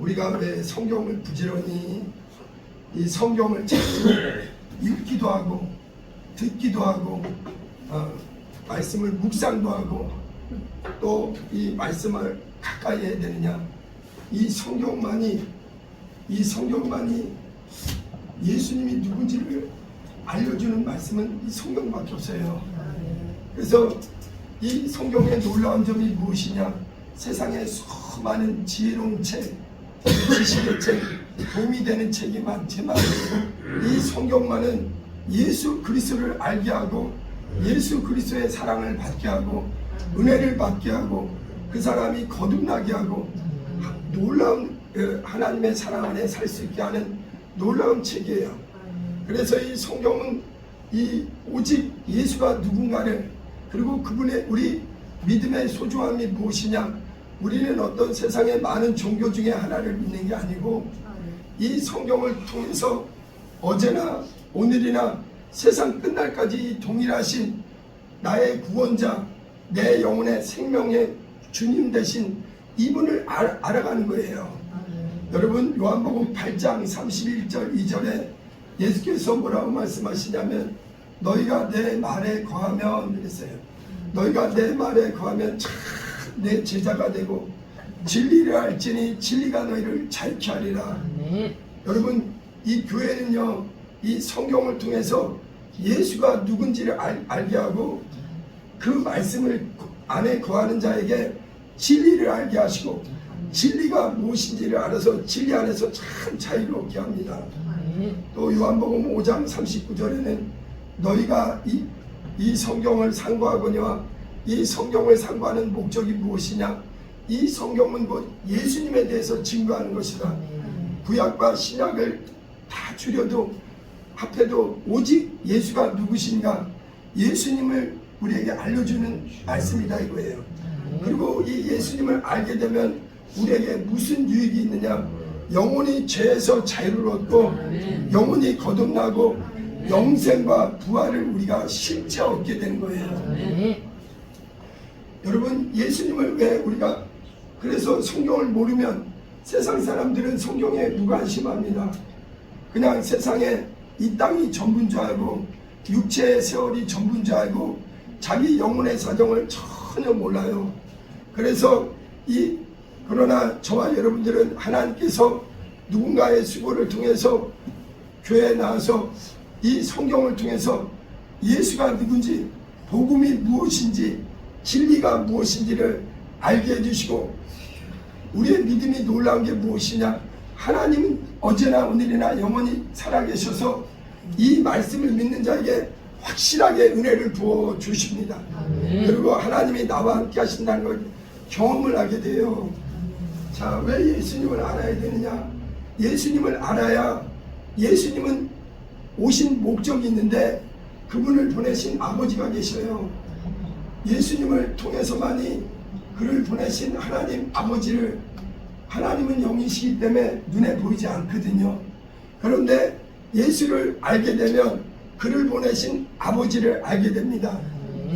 우리가 왜 성경을 부지런히 이 성경을 자꾸 읽기도 하고 듣기도 하고 말씀을 묵상도 하고 또 이 말씀을 가까이 해야 되느냐? 이 성경만이 예수님이 누군지를 알려주는 말씀은 이 성경밖에 없어요. 그래서 이 성경의 놀라운 점이 무엇이냐? 세상에 수많은 지혜로운 책, 지식의 책, 도움이 되는 책이 많지만 이 성경만은 예수 그리스도를 알게 하고 예수 그리스도의 사랑을 받게 하고 은혜를 받게 하고 그 사람이 거듭나게 하고 놀라운 하나님의 사랑 안에 살 수 있게 하는 놀라운 책이에요. 그래서 이 성경은 이 오직 예수가 누군가를 그리고 그분의 우리 믿음의 소중함이 무엇이냐, 우리는 어떤 세상의 많은 종교 중에 하나를 믿는 게 아니고 이 성경을 통해서 어제나 오늘이나 세상 끝날까지 동일하신 나의 구원자, 내 영혼의 생명의 주님 대신 이분을 알아가는 거예요. 여러분 요한복음 8장 31절 2절에 예수께서 뭐라고 말씀하시냐면 너희가 내 말에 거하면 그랬어요. 너희가 내 말에 거하면 참 내 제자가 되고 진리를 알지니 진리가 너희를 자유케 하리라. 여러분 이 교회는요 이 성경을 통해서 예수가 누군지를 알게 하고 그 말씀을 안에 거하는 자에게 진리를 알게 하시고 진리가 무엇인지를 알아서 진리 안에서 참 자유롭게 합니다. 또 요한복음 5장 39절에는 너희가 이 성경을 상고하거니와 이 성경을 상고하는 목적이 무엇이냐? 이 성경은 곧 예수님에 대해서 증거하는 것이다. 구약과 신약을 다 줄여도 합해도 오직 예수가 누구신가? 예수님을 우리에게 알려주는 말씀이다 이거예요. 그리고 이 예수님을 알게 되면 우리에게 무슨 유익이 있느냐? 영혼이 죄에서 자유를 얻고 영혼이 거듭나고 영생과 부활을 우리가 실제 얻게 되는 거예요. 여러분 예수님을 왜 우리가 그래서 성경을 모르면 세상 사람들은 성경에 무관심합니다. 그냥 세상에 이 땅이 전부인 줄 알고 육체의 세월이 전부인 줄 알고 자기 영혼의 사정을 전혀 몰라요. 그래서 그러나 저와 여러분들은 하나님께서 누군가의 수고를 통해서 교회에 나와서 이 성경을 통해서 예수가 누군지 복음이 무엇인지 진리가 무엇인지를 알게 해주시고 우리의 믿음이 놀라운 게 무엇이냐? 하나님은 어제나 오늘이나 영원히 살아계셔서 이 말씀을 믿는 자에게 확실하게 은혜를 부어 주십니다. 그리고 하나님이 나와 함께 하신다는 걸 경험을 하게 돼요. 자, 왜 예수님을 알아야 되느냐? 예수님을 알아야 예수님은 오신 목적이 있는데 그분을 보내신 아버지가 계셔요. 예수님을 통해서만이 그를 보내신 하나님 아버지를 하나님은 영이시기 때문에 눈에 보이지 않거든요. 그런데 예수를 알게 되면 그를 보내신 아버지를 알게 됩니다.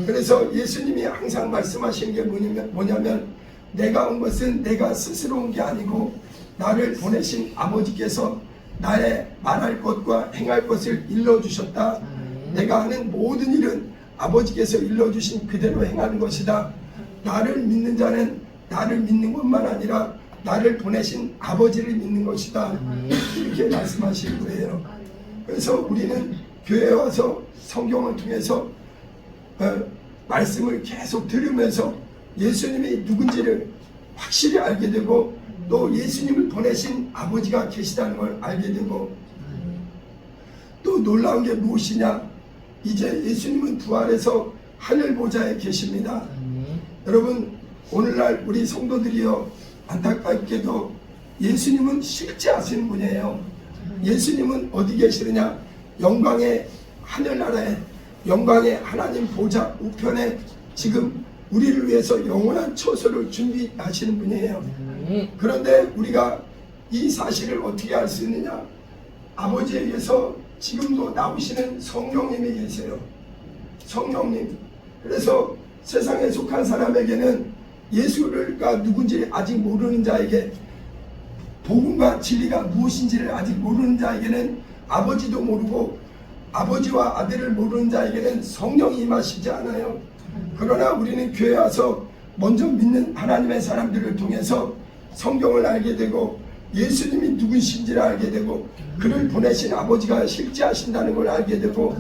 그래서 예수님이 항상 말씀하시는 게 뭐냐면 내가 온 것은 내가 스스로 온 게 아니고 나를 보내신 아버지께서 나의 말할 것과 행할 것을 일러주셨다. 내가 하는 모든 일은 아버지께서 일러주신 그대로 행하는 것이다. 나를 믿는 자는 나를 믿는 것만 아니라 나를 보내신 아버지를 믿는 것이다. 이렇게 말씀하실 거예요. 그래서 우리는 교회에 와서 성경을 통해서 말씀을 계속 들으면서 예수님이 누군지를 확실히 알게 되고 또 예수님을 보내신 아버지가 계시다는 걸 알게 되고 또 놀라운 게 무엇이냐? 이제 예수님은 부활해서 하늘 보좌에 계십니다. 여러분 오늘날 우리 성도들이요 안타깝게도 예수님은 실제 하시는 분이에요. 예수님은 어디 계시느냐? 영광의 하늘나라에 영광의 하나님 보좌 우편에 지금 우리를 위해서 영원한 처소를 준비하시는 분이에요. 그런데 우리가 이 사실을 어떻게 알 수 있느냐? 아버지에게서 지금도 나오시는 성령님이 계세요. 성령님. 그래서 세상에 속한 사람에게는 예수가 누군지 아직 모르는 자에게 복음과 진리가 무엇인지를 아직 모르는 자에게는 아버지도 모르고 아버지와 아들을 모르는 자에게는 성령이 임하시지 않아요. 그러나 우리는 교회에 와서 먼저 믿는 하나님의 사람들을 통해서 성경을 알게 되고 예수님이 누구신지를 알게 되고 그를 보내신 아버지가 실제하신다는 걸 알게 되고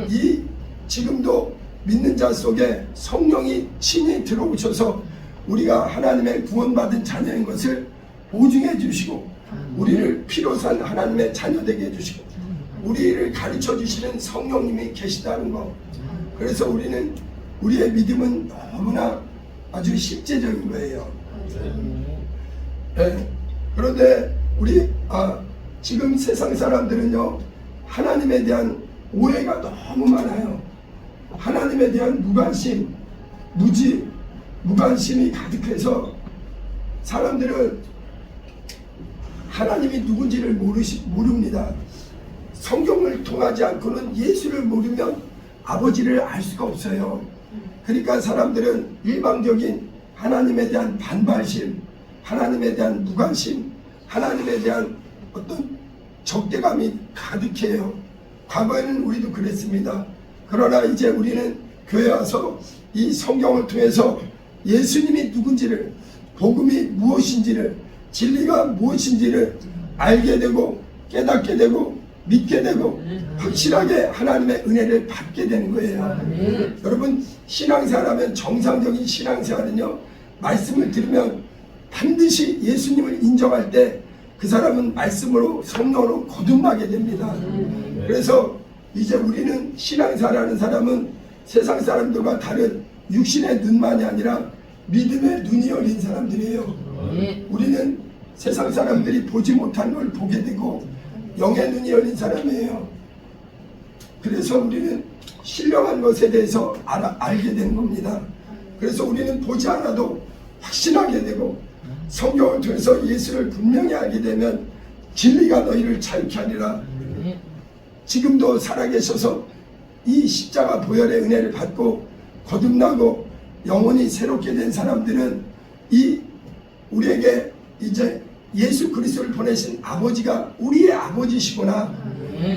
이 지금도 믿는 자 속에 성령이 친히 들어오셔서 우리가 하나님의 구원받은 자녀인 것을 보증해 주시고 우리를 피로 산 하나님의 자녀 되게 해주시고 우리를 가르쳐 주시는 성령님이 계시다는 것. 그래서 우리는 우리의 믿음은 너무나 아주 실제적인 거예요. 네. 그런데 우리 지금 세상 사람들은요 하나님에 대한 오해가 너무 많아요. 하나님에 대한 무관심, 무관심이 가득해서 사람들은 하나님이 누군지를 모릅니다. 성경을 통하지 않고는 예수를 모르면 아버지를 알 수가 없어요. 그러니까 사람들은 일방적인 하나님에 대한 반발심, 하나님에 대한 무관심, 하나님에 대한 어떤 적대감이 가득해요. 과거에는 우리도 그랬습니다. 그러나 이제 우리는 교회에 와서 이 성경을 통해서 예수님이 누군지를, 복음이 무엇인지를, 진리가 무엇인지를 알게 되고 깨닫게 되고 믿게 되고 확실하게 하나님의 은혜를 받게 되는 거예요. 여러분 신앙생활하면 정상적인 신앙생활은요 말씀을 들으면 반드시 예수님을 인정할 때 그 사람은 말씀으로 성령으로 거듭나게 됩니다. 그래서 이제 우리는 신앙생활하는 사람은 세상 사람들과 다른 육신의 눈만이 아니라 믿음의 눈이 열린 사람들이에요. 우리는 세상 사람들이 보지 못한 걸 보게 되고 영의 눈이 열린 사람이에요. 그래서 우리는 신령한 것에 대해서 알게 되는 겁니다. 그래서 우리는 보지 않아도 확신하게 되고 성경을 통해서 예수를 분명히 알게 되면 진리가 너희를 자유케 하리라. 지금도 살아계셔서 이 십자가 보혈의 은혜를 받고 거듭나고 영혼이 새롭게 된 사람들은 이 우리에게 이제 예수 그리스도를 보내신 아버지가 우리의 아버지시구나.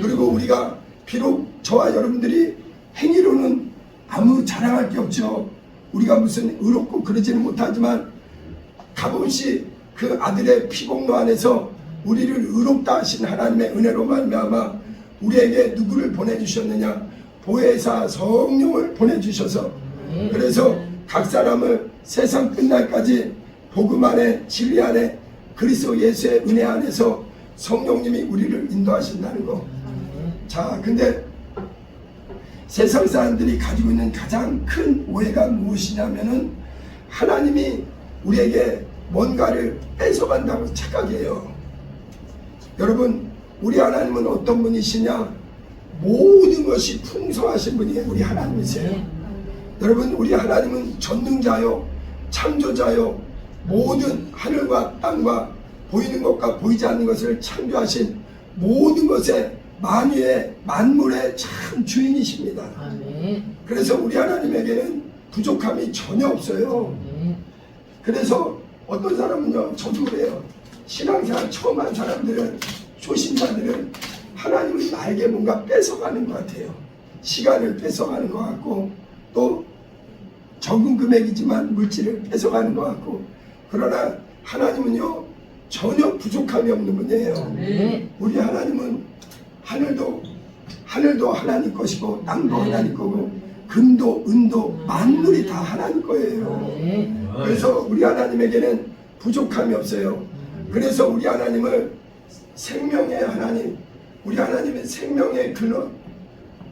그리고 우리가 비록 저와 여러분들이 행위로는 아무 자랑할 게 없죠. 우리가 무슨 의롭고 그러지는 못하지만 값없이 그 아들의 피공로 안에서 우리를 의롭다 하신 하나님의 은혜로 말미암아 우리에게 누구를 보내주셨느냐? 보혜사 성령을 보내주셔서 그래서 각 사람을 세상 끝날까지 복음 안에 진리 안에 그리스도 예수의 은혜 안에서 성령님이 우리를 인도하신다는 거. 자, 근데 세상 사람들이 가지고 있는 가장 큰 오해가 무엇이냐면은 하나님이 우리에게 뭔가를 뺏어간다고 착각해요. 여러분, 우리 하나님은 어떤 분이시냐? 모든 것이 풍성하신 분이에요. 우리 하나님이세요. 여러분, 우리 하나님은 전능자요, 창조자요, 모든 하늘과 땅과 보이는 것과 보이지 않는 것을 창조하신 모든 것의 만유의 만물의 참 주인이십니다. 그래서 우리 하나님에게는 부족함이 전혀 없어요. 그래서 어떤 사람은요, 저도 그래요. 신앙생활 처음 한 사람들은, 초신자들은 하나님이 나에게 뭔가 뺏어가는 것 같아요. 시간을 뺏어가는 것 같고 또 적은 금액이지만 물질을 뺏어가는 것 같고, 그러나 하나님은요 전혀 부족함이 없는 분이에요. 우리 하나님은 하늘도 하나님 것이고 땅도 하나님 거고 금도 은도 만물이 다 하나님 거예요. 그래서 우리 하나님에게는 부족함이 없어요. 그래서 우리 하나님을 생명의 하나님, 우리 하나님은 생명의 근원,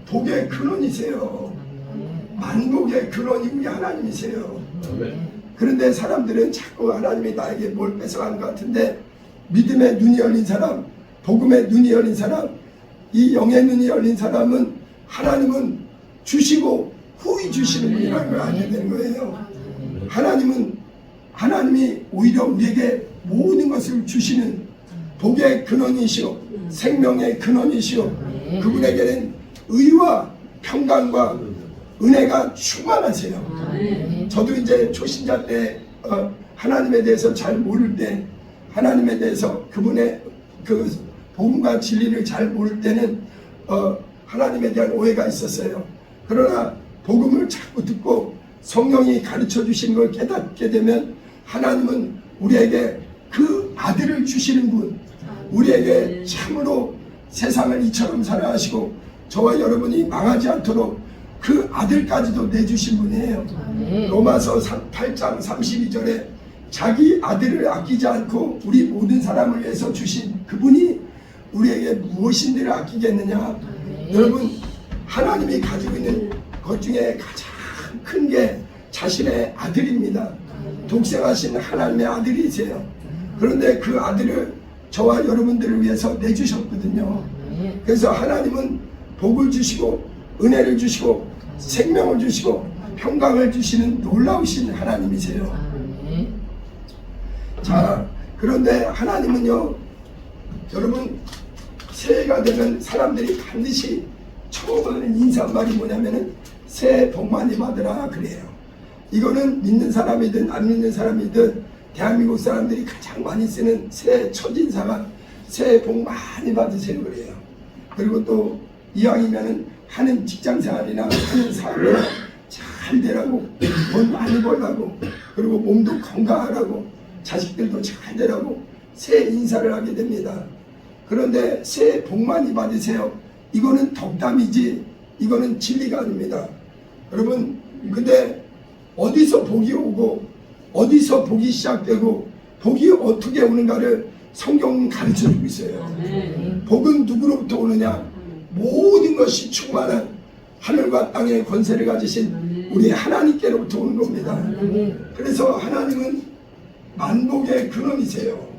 복의 근원이세요. 만복의 근원이 우리 하나님이세요. 그런데 사람들은 자꾸 하나님이 나에게 뭘 뺏어가는 것 같은데, 믿음의 눈이 열린 사람, 복음의 눈이 열린 사람, 이 영의 눈이 열린 사람은 하나님은 주시고 후히 주시는 분이라는 걸 알게 되는 거예요. 하나님이 오히려 우리에게 모든 것을 주시는 복의 근원이시오, 생명의 근원이시오, 그분에게는 의와 평강과 은혜가 충만하세요. 저도 이제 초신자 때 하나님에 대해서 잘 모를 때 하나님에 대해서 그분의 그 복음과 진리를 잘 모를 때는 하나님에 대한 오해가 있었어요. 그러나 복음을 자꾸 듣고 성령이 가르쳐 주신 걸 깨닫게 되면 하나님은 우리에게 그 아들을 주시는 분, 우리에게 참으로 세상을 이처럼 사랑하시고 저와 여러분이 망하지 않도록 그 아들까지도 내주신 분이에요. 로마서 8장 32절에 자기 아들을 아끼지 않고 우리 모든 사람을 위해서 주신 그분이 우리에게 무엇인지를 아끼겠느냐. 여러분, 하나님이 가지고 있는 것 중에 가장 큰 게 자신의 아들입니다. 독생하신 하나님의 아들이세요. 그런데 그 아들을 저와 여러분들을 위해서 내주셨거든요. 그래서 하나님은 복을 주시고 은혜를 주시고 생명을 주시고 평강을 주시는 놀라우신 하나님이세요. 자, 그런데 하나님은요, 여러분, 새해가 되면 사람들이 반드시 처음 하는 인사말이 뭐냐면은 새해 복 많이 받으라 그래요. 이거는 믿는 사람이든 안 믿는 사람이든 대한민국 사람들이 가장 많이 쓰는 새해 첫 인사가 새해 복 많이 받으세요 그래요. 그리고 또 이왕이면은 하는 직장생활이나 하는 사업이나 잘 되라고, 돈 많이 벌라고, 그리고 몸도 건강하라고, 자식들도 잘 되라고 새해 인사를 하게 됩니다. 그런데 새해 복 많이 받으세요, 이거는 덕담이지 이거는 진리가 아닙니다. 여러분, 근데 어디서 복이 오고 어디서 복이 시작되고 복이 어떻게 오는가를 성경은 가르쳐주고 있어요. 복은 누구로부터 오느냐? 모든 것이 충만한 하늘과 땅의 권세를 가지신 우리 하나님께로부터 오는 겁니다. 그래서 하나님은 만복의 근원이세요.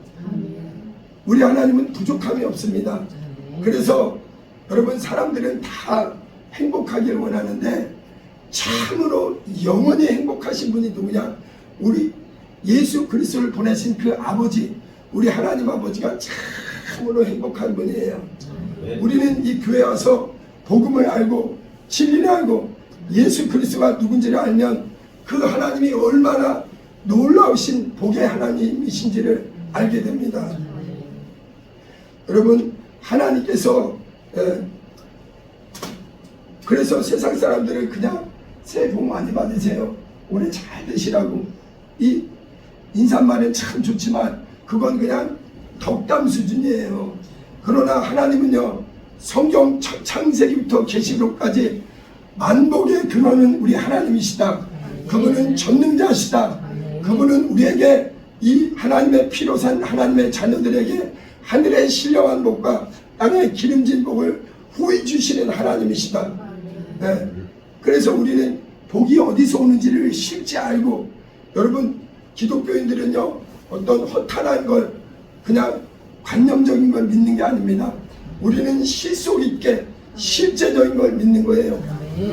우리 하나님은 부족함이 없습니다. 그래서 여러분, 사람들은 다 행복하기를 원하는데 참으로 영원히 행복하신 분이 누구냐? 우리 예수 그리스도를 보내신 그 아버지, 우리 하나님 아버지가 참으로 행복한 분이에요. 우리는 이 교회 와서 복음을 알고 진리를 알고 예수 그리스도가 누군지를 알면 그 하나님이 얼마나 놀라우신 복의 하나님이신지를 알게 됩니다. 여러분, 하나님께서 그래서 세상 사람들을 그냥 새해 복 많이 받으세요, 올해 잘 되시라고, 이 인사말은 참 좋지만 그건 그냥 덕담 수준이에요. 그러나 하나님은요, 성경 창세기부터 계시록까지 만복의 근원은 우리 하나님이시다. 그분은 전능자시다. 그분은 우리에게 이 하나님의 피로 산 하나님의 자녀들에게 하늘의 신령한 복과 땅의 기름진 복을 후히 주시는 하나님이시다. 네. 그래서 우리는 복이 어디서 오는지를 실제 알고, 여러분, 기독교인들은요, 어떤 허탄한 걸 그냥 관념적인 걸 믿는 게 아닙니다. 우리는 실속 있게 실제적인 걸 믿는 거예요.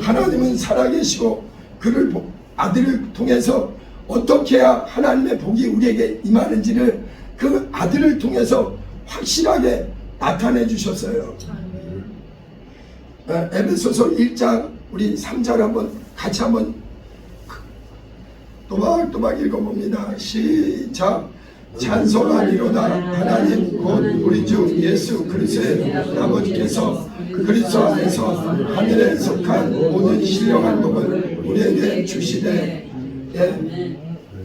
하나님은 살아계시고 그를 아들을 통해서 어떻게 해야 하나님의 복이 우리에게 임하는지를 그 아들을 통해서 확실하게 나타내 주셨어요. 에베소서 1장 우리 3절 한번 같이 한번 또박또박 읽어봅니다. 시작. 찬송하리로다. 하나님 곧 우리 주 예수 그리스도의 아버지께서 그리스도 안에서 하늘에 속한 모든 신령한 복을 우리에게 주시되.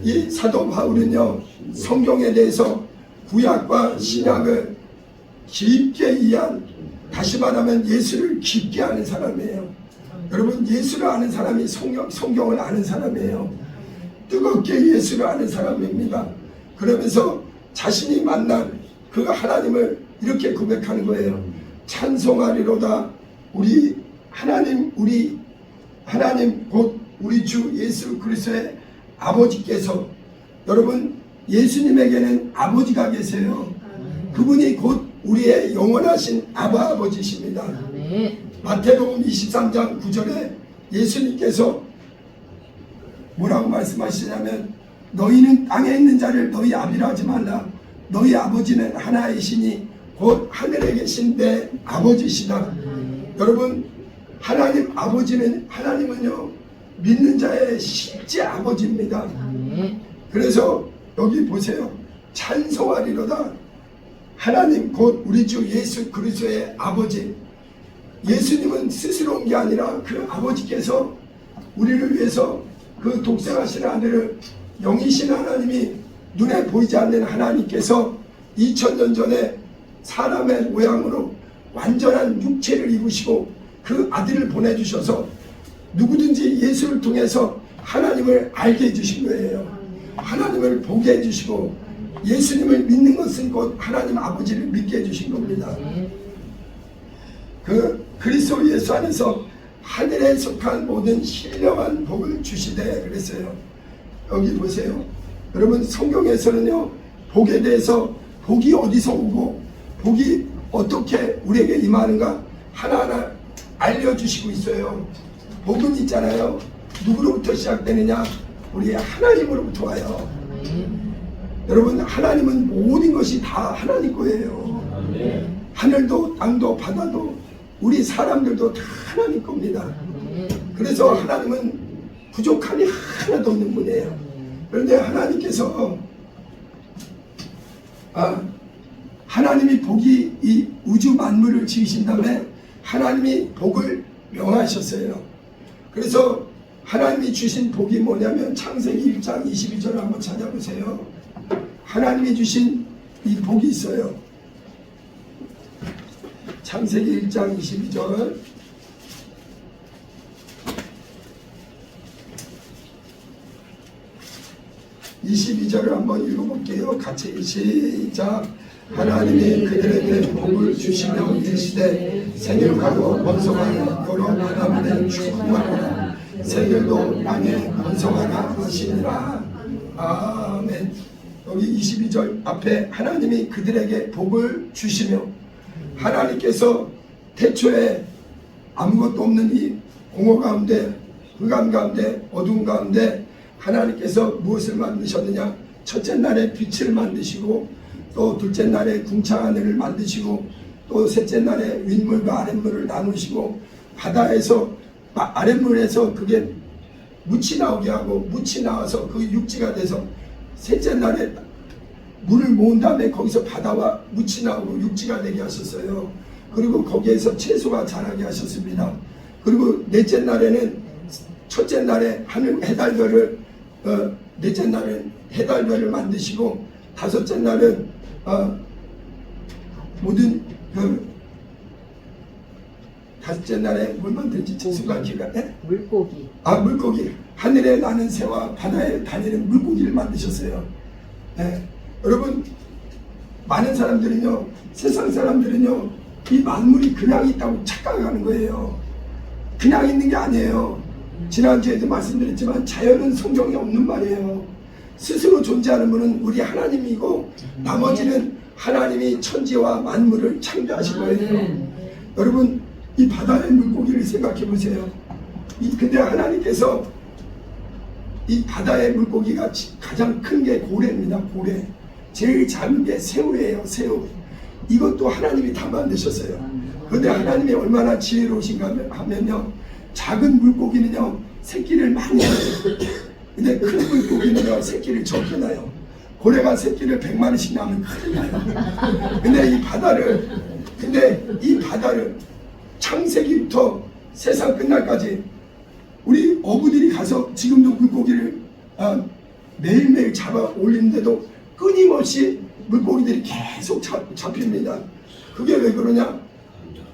이 사도 바울은요, 성경에 대해서 구약과 신약을 깊게 이해한, 다시 말하면 예수를 깊게 아는 사람이에요. 여러분, 예수를 아는 사람이 성경을 아는 사람이에요. 뜨겁게 예수를 아는 사람입니다. 그러면서 자신이 만난 그 하나님을 이렇게 고백하는 거예요. 찬송하리로다. 우리 하나님 곧 우리 주 예수 그리스도의 아버지께서. 여러분, 예수님에게는 아버지가 계세요. 그분이 곧 우리의 영원하신 아바 아버지십니다. 마태복음 23장 9절에 예수님께서 뭐라고 말씀하시냐면, 너희는 땅에 있는 자를 너희 아비라 하지 말라. 너희 아버지는 하나이시니 곧 하늘에 계신 내 아버지시다. 여러분, 하나님은요, 믿는 자의 실제 아버지입니다. 그래서 여기 보세요. 찬송하리로다. 하나님 곧 우리 주 예수 그리스도의 아버지, 예수님은 스스로 온 게 아니라 그 아버지께서 우리를 위해서 그 독생하신 아들을, 영이신 하나님이, 눈에 보이지 않는 하나님께서 2000년 전에 사람의 모양으로 완전한 육체를 입으시고 그 아들을 보내주셔서 누구든지 예수를 통해서 하나님을 알게 해주신 거예요. 하나님을 보게 해주시고 예수님을 믿는 것은 곧 하나님 아버지를 믿게 해주신 겁니다. 그 그리스도 예수 안에서 하늘에 속한 모든 신령한 복을 주시되 그랬어요. 여기 보세요. 여러분, 성경에서는요, 복에 대해서 복이 어디서 오고 복이 어떻게 우리에게 임하는가 하나하나 알려주시고 있어요. 복은 있잖아요. 누구로부터 시작되느냐? 우리 하나님으로부터 와요. 여러분, 하나님은 모든 것이 다 하나님 거예요. 하늘도 땅도 바다도 우리 사람들도 다 하나님 겁니다. 그래서 하나님은 부족함이 하나도 없는 분이에요. 그런데 하나님께서 하나님이 복이 이 우주 만물을 지으신 다음에 하나님이 복을 명하셨어요. 그래서 하나님이 주신 복이 뭐냐면 창세기 1장 22절을 한번 찾아보세요. 하나님이 주신 이 복이 있어요. 창세기 1장 22절. (22절을) 한번 읽어볼게요. 같이 시작. 하나님이 그들에게 복을 주시며 이르시되 생육하고 번성하여 여러 나라만에 충만하라. 새들도 땅에 번성하라 하시니라. 아멘. 여기 22절 앞에 하나님이 그들에게 복을 주시며, 하나님께서 태초에 아무것도 없는 이 공허 가운데, 흑암 가운데, 어두운 가운데 하나님께서 무엇을 만드셨느냐? 첫째 날에 빛을 만드시고, 또 둘째 날에 궁창 하늘을 만드시고, 또 셋째 날에 윗물과 아랫물을 나누시고, 바다에서 아랫물에서 그게 묻이 나오게 하고, 묻이 나와서 그 육지가 돼서 셋째 날에 물을 모은 다음에 거기서 바다와 묻이 나오고 육지가 되게 하셨어요. 그리고 거기에서 채소가 자라게 하셨습니다. 그리고 넷째 날에는, 첫째 날에 하늘 해달별을, 넷째 날엔 해달별을 만드시고, 다섯째 날은 모든 다섯째 날에 뭘 만들지? 순간 기가 물고기. 물고기. 하늘에 나는 새와 바다에 다니는 물고기를 만드셨어요. 여러분, 많은 사람들은요, 세상 사람들은요, 이 만물이 그냥 있다고 착각하는 거예요. 그냥 있는 게 아니에요. 지난주에도 말씀드렸지만 자연은 성경에 없는 말이에요. 스스로 존재하는 분은 우리 하나님이고, 나머지는 하나님이 천지와 만물을 창조하신 거예요. 여러분, 이 바다의 물고기를 생각해 보세요. 근데 하나님께서 이 바다의 물고기가 가장 큰 게 고래입니다. 고래. 제일 작은 게 새우예요. 새우. 이것도 하나님이 다 만드셨어요. 그런데 하나님이 얼마나 지혜로우신가 하면요, 작은 물고기는요 새끼를 많이 해요. 근데 큰 물고기는요 새끼를 적게 낳아요. 고래가 새끼를 100마리씩 낳으면 큰일 나요. 근데 이 바다를 창세기부터 세상 끝날까지 우리 어부들이 가서 지금도 물고기를 매일매일 잡아 올리는데도 끊임없이 물고기들이 계속 잡힙니다. 그게 왜 그러냐?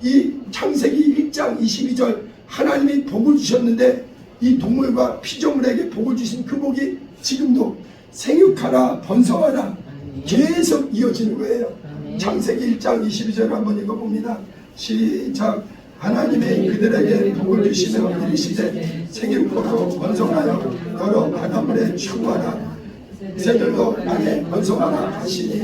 이 창세기 1장 22절 하나님이 복을 주셨는데, 이 동물과 피조물에게 복을 주신 그 복이 지금도 생육하라 번성하라 계속 이어지는 거예요. 창세기 1장 22절을 한번 읽어봅니다. 시작. 하나님이 그들에게 복을 주시며 이르시되 생육하고 번성하여 여러 바닷물에 충만하라. 새들도 땅에 번성하라 하시니.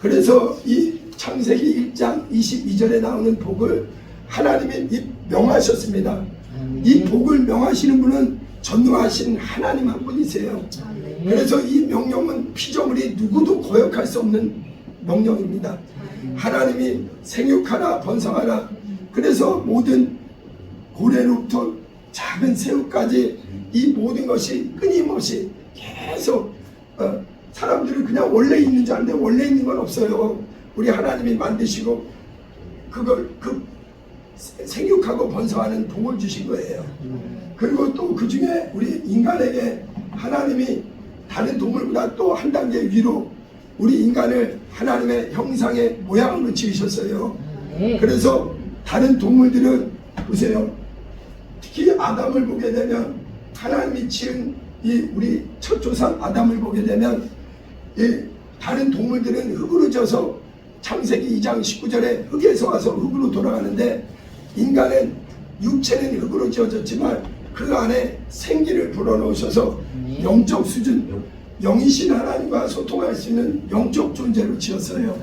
그래서 이 창세기 1장 22절에 나오는 복을 하나님이 명하셨습니다. 이 복을 명하시는 분은 전능하신 하나님 한 분이세요. 그래서 이 명령은 피조물이 누구도 거역할 수 없는 명령입니다. 하나님이 생육하라 번성하라. 그래서 모든 고래로부터 작은 새우까지 이 모든 것이 끊임없이 계속 사람들은 그냥 원래 있는 줄 아는데 원래 있는 건 없어요. 우리 하나님이 만드시고 그걸 생육하고 번성하는 복을 주신 거예요. 그리고 또 그 중에 우리 인간에게 하나님이 다른 동물보다 또 한 단계 위로 우리 인간을 하나님의 형상의 모양으로 지으셨어요. 그래서 다른 동물들은 보세요. 특히 아담을 보게 되면 하나님이 지은 이 우리 첫 조상 아담을 보게 되면 이 다른 동물들은 흙으로 져서 창세기 2장 19절에 흙에서 와서 흙으로 돌아가는데 인간은 육체는 흙으로 지어졌지만 그 안에 생기를 불어넣으셔서 영적 수준, 영이신 하나님과 소통할 수 있는 영적 존재로 지었어요.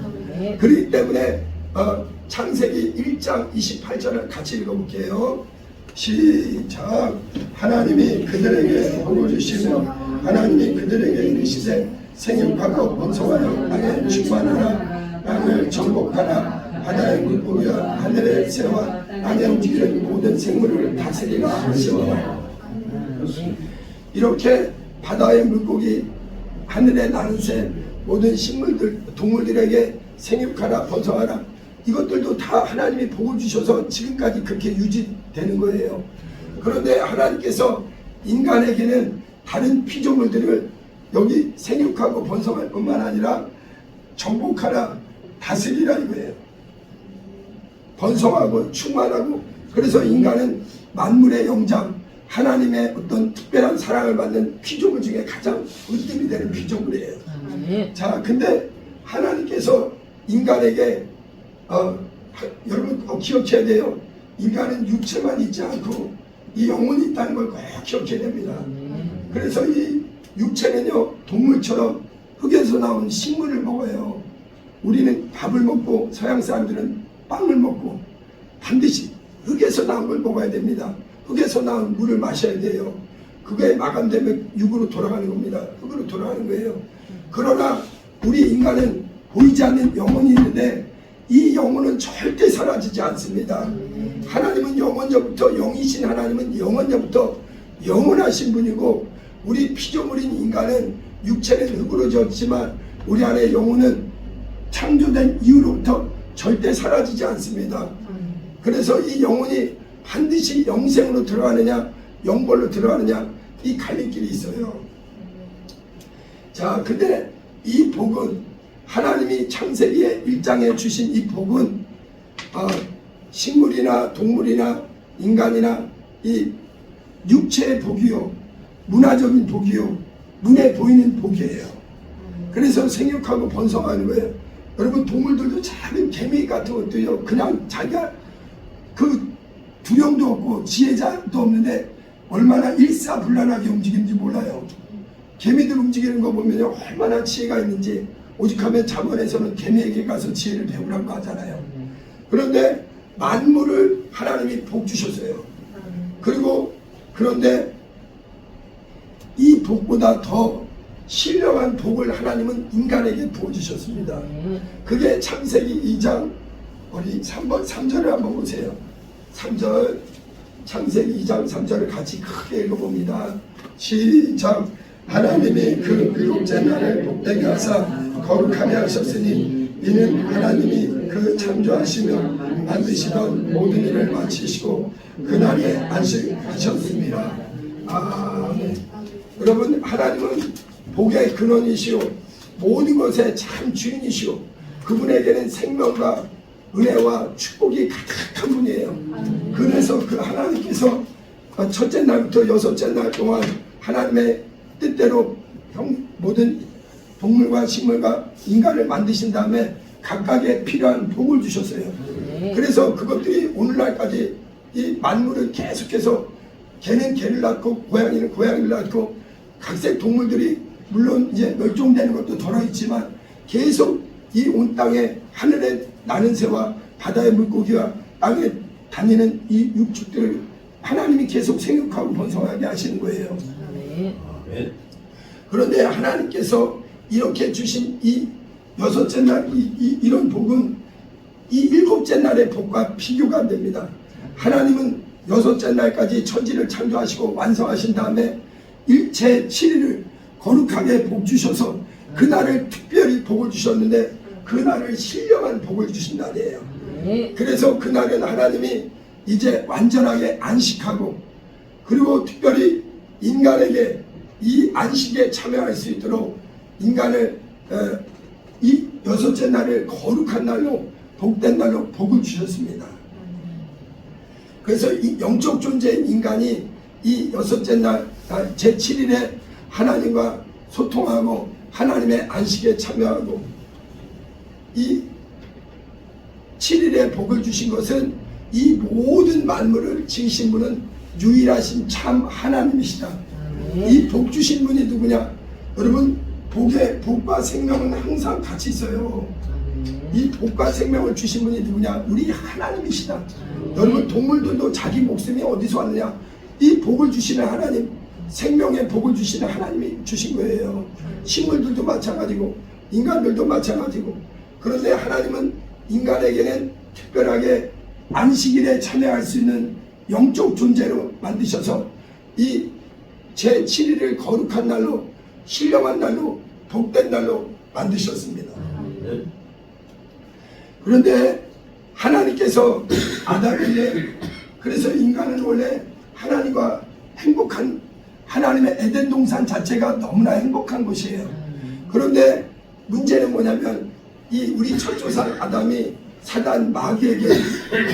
그렇기 때문에 창세기 1장 28절을 같이 읽어볼게요. 시작. 하나님이 그들에게 복을 주시며 하나님이 그들에게 이르시되 생육하고 번성하여 땅에 충만하라. 땅을 정복하라. 바다의 물고기와 하늘의 새와 땅에 움직이는 모든 생물을 다스리라 하시니라. 이렇게 바다의 물고기, 하늘에 나는 새, 모든 식물들, 동물들에게 생육하라, 번성하라. 이것들도 다 하나님이 복을 주셔서 지금까지 그렇게 유지되는 거예요. 그런데 하나님께서 인간에게는 다른 피조물들을 여기 생육하고 번성할 뿐만 아니라 정복하라, 다스리라 이거예요. 번성하고 충만하고. 그래서 인간은 만물의 영장, 하나님의 어떤 특별한 사랑을 받는 피조물 중에 가장 으뜸이 되는 피조물이에요. 자, 근데 하나님께서 인간에게 여러분 꼭 기억해야 돼요. 인간은 육체만 있지 않고 이 영혼이 있다는 걸 꼭 기억해야 됩니다. 그래서 이 육체는요, 동물처럼 흙에서 나온 식물을 먹어요. 우리는 밥을 먹고 서양 사람들은 빵을 먹고 반드시 흙에서 나온 걸 먹어야 됩니다. 흙에서 나온 물을 마셔야 돼요. 그게 마감되면 육으로 돌아가는 겁니다. 흙으로 돌아가는 거예요. 그러나 우리 인간은 보이지 않는 영혼이 있는데 이 영혼은 절대 사라지지 않습니다. 하나님은 영원전부터, 영이신 하나님은 영원전부터 영원하신 분이고, 우리 피조물인 인간은 육체는 흙으로 졌지만 우리 안에 영혼은 창조된 이후로부터 절대 사라지지 않습니다. 그래서 이 영혼이 반드시 영생으로 들어가느냐 영벌로 들어가느냐, 이 갈림길이 있어요. 자, 근데 이 복은 하나님이 창세기의 1장에 주신 이 복은 식물이나 동물이나 인간이나 이 육체의 복이요, 문화적인 복이요, 눈에 보이는 복이에요. 그래서 생육하고 번성하는 거예요. 여러분, 동물들도 작은 개미 같은 것도요, 그냥 자기가 그 두려움도 없고 지혜자도 없는데 얼마나 일사불란하게 움직이는지 몰라요. 개미들 움직이는 거 보면요, 얼마나 지혜가 있는지. 오직하면 잠언에서는 개미에게 가서 지혜를 배우라고 하잖아요. 그런데 만물을 하나님이 복 주셨어요. 그런데 이 복보다 더 신령한 복을 하나님은 인간에게 부어주셨습니다. 그게 창세기 2장 우리 3절을 한번 보세요. 3절, 창세기 2장 3절을 같이 크게 읽어봅니다. 시작. 하나님이 그 일곱째 날을 복되게 하사 거룩하게 하셨으니 이는 하나님이 그 창조하시며 만드시던 모든 일을 마치시고 그날에 안식하셨습니다. 아멘. 여러분, 하나님은 복의 근원이시오, 모든 것의 참 주인이시오, 그분에게는 생명과 은혜와 축복이 가득한 분이에요. 그래서 그 하나님께서 첫째 날부터 여섯째 날 동안 하나님의 뜻대로 모든 동물과 식물과 인간을 만드신 다음에 각각의 필요한 복을 주셨어요. 그래서 그것들이 오늘날까지 이 만물을 계속해서 개는 개를 낳고 고양이는 고양이를 낳고 각색 동물들이 물론 이제 멸종되는 것도 덜어있지만 계속 이 온 땅에 하늘에 나는 새와 바다의 물고기와 땅에 다니는 이 육축들을 하나님이 계속 생육하고 번성하게 하시는 거예요. 그런데 하나님께서 이렇게 주신 이 여섯째 날 이런 복은 이 일곱째 날의 복과 비교가 안 됩니다. 하나님은 여섯째 날까지 천지를 창조하시고 완성하신 다음에 일체 7일을 거룩하게 복 주셔서 그날을 특별히 복을 주셨는데 그날을 신령한 복을 주신 날이에요. 그래서 그날은 하나님이 이제 완전하게 안식하고 그리고 특별히 인간에게 이 안식에 참여할 수 있도록 인간을 이 여섯째 날을 거룩한 날로 복된 날로 복을 주셨습니다. 그래서 이 영적 존재인 인간이 이 여섯째 날 제7일에 하나님과 소통하고 하나님의 안식에 참여하고 이 7일에 복을 주신 것은 이 모든 만물을 지으신 분은 유일하신 참 하나님이시다. 이 복 주신 분이 누구냐? 여러분, 복과 생명은 항상 같이 있어요. 이 복과 생명을 주신 분이 누구냐? 우리 하나님이시다. 여러분, 동물들도 자기 목숨이 어디서 왔느냐? 이 복을 주시는 하나님, 생명의 복을 주시는 하나님이 주신 거예요. 식물들도 마찬가지고 인간들도 마찬가지고. 그런데 하나님은 인간에게는 특별하게 안식일에 참여할 수 있는 영적 존재로 만드셔서 이 제7일을 거룩한 날로 신령한 날로 복된 날로 만드셨습니다. 그런데 하나님께서 아담에게 그래서 인간은 원래 하나님과 행복한 하나님의 에덴 동산 자체가 너무나 행복한 곳이에요. 그런데 문제는 뭐냐면 이 우리 첫 조상 아담이 사단 마귀에게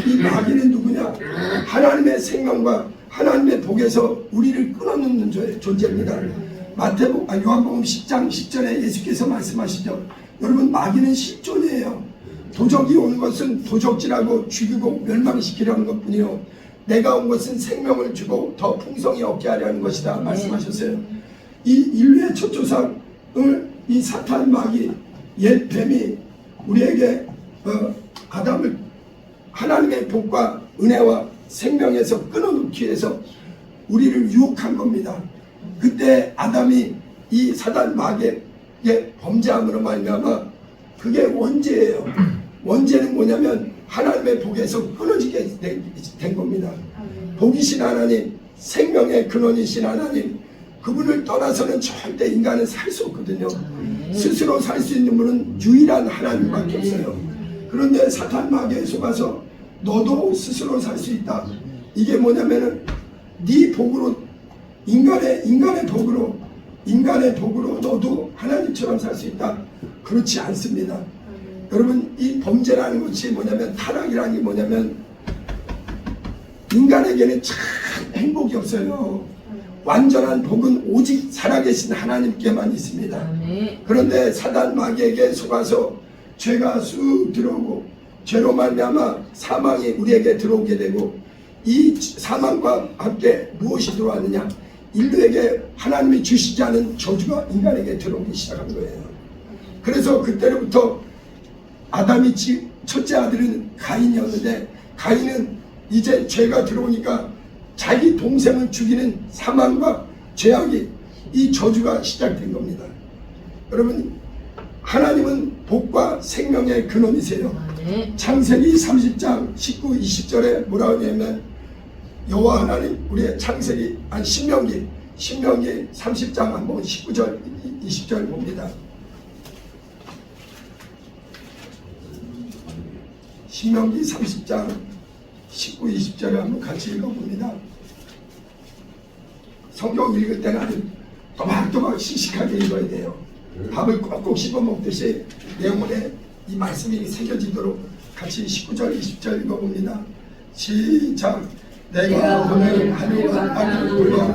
이 마귀는 누구냐? 하나님의 생명과 하나님의 복에서 우리를 끊어놓는 존재입니다. 요한복음 10장 10절에 예수께서 말씀하시죠. 여러분, 마귀는 실존이에요. 도적이 온 것은 도적질하고 죽이고 멸망시키려는 것뿐이요 내가 온 것은 생명을 주고 더 풍성히 얻게 하려는 것이다 말씀하셨어요. 이 인류의 첫 조상을 이 사탄 마귀 옛 뱀이 우리에게 아담을 하나님의 복과 은혜와 생명에서 끊어놓기 위해서 우리를 유혹한 겁니다. 그때 아담이 이 사단 마귀의 범죄함으로 말미암아 그게 원죄예요. 원죄는 뭐냐면 하나님의 복에서 끊어지게 된 겁니다. 복이신 하나님, 생명의 근원이신 하나님, 그분을 떠나서는 절대 인간은 살 수 없거든요. 스스로 살 수 있는 분은 유일한 하나님밖에 없어요. 그런데 사탄 마귀에 속아서 너도 스스로 살 수 있다. 이게 뭐냐면은 네 복으로 인간의 복으로 너도 하나님처럼 살 수 있다. 그렇지 않습니다. 여러분, 이 범죄라는 것이 뭐냐면 타락이라는 게 뭐냐면 인간에게는 참 행복이 없어요. 완전한 복은 오직 살아계신 하나님께만 있습니다. 그런데 사단 마귀에게 속아서 죄가 쑥 들어오고 죄로 말미암아 사망이 우리에게 들어오게 되고 이 사망과 함께 무엇이 들어왔느냐? 인류에게 하나님이 주시지 않은 저주가 인간에게 들어오기 시작한 거예요. 그래서 그때로부터 아담이 첫째 아들은 가인이었는데 가인은 이제 죄가 들어오니까 자기 동생을 죽이는 사망과 죄악이 이 저주가 시작된 겁니다. 여러분, 하나님은 복과 생명의 근원이세요. 창세기 30장 19, 20절에 뭐라고 하냐면 여호와 하나님 우리의 신명기 30장 한번 19절 20절 봅니다. 신명기 30장 19, 20절을 한번 같이 읽어봅니다. 성경 읽을 때는 아주 또박또박 씩씩하게 읽어야 돼요. 밥을 꼭꼭 씹어 먹듯이 영혼에 이 말씀이 새겨지도록 같이 19절 20절 읽어봅니다. 시작. 내가 오늘 하늘과 땅을 돌려